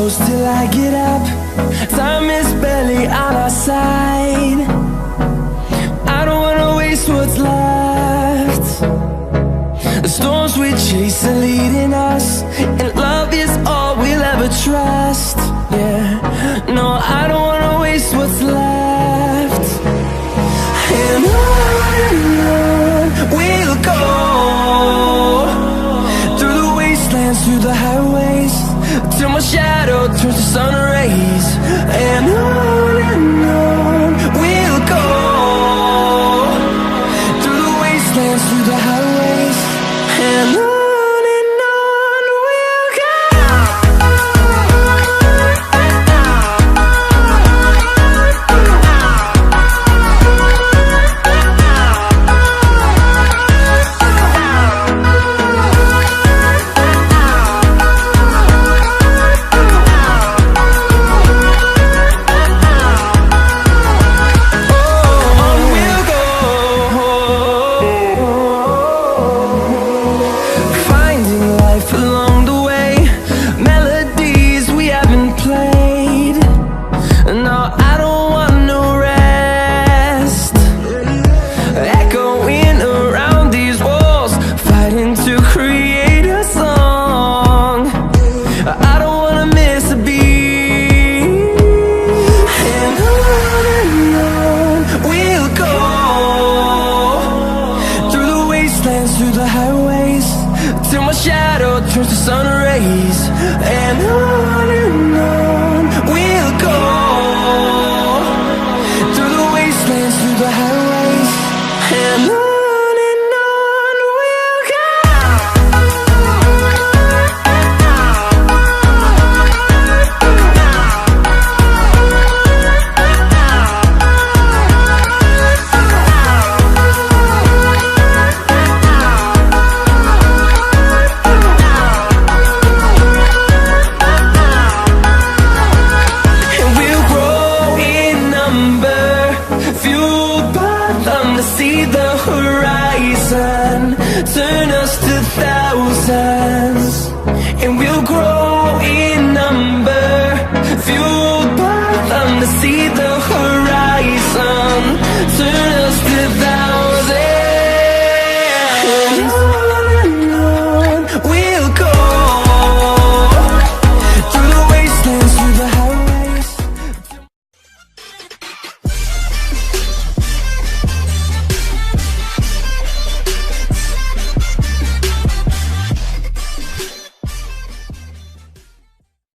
close till I get up. Time is barely on our side. I don't wanna waste what's left. The storms we chase are leading us, and love is all we'll ever trust. Yeah, no, I don't wanna waste what's left. And on we'll go, through the wastelands, through the highways, till my shadow turns to sun rays. And on we'll go, through the wastelands, through the highways, and on we'll go. Through the highways, till my shadow turns to sun rays. And on we'll go, through the wastelands, through the highways, and on we'll go. See the horizon turn us to thousands, and we'll grow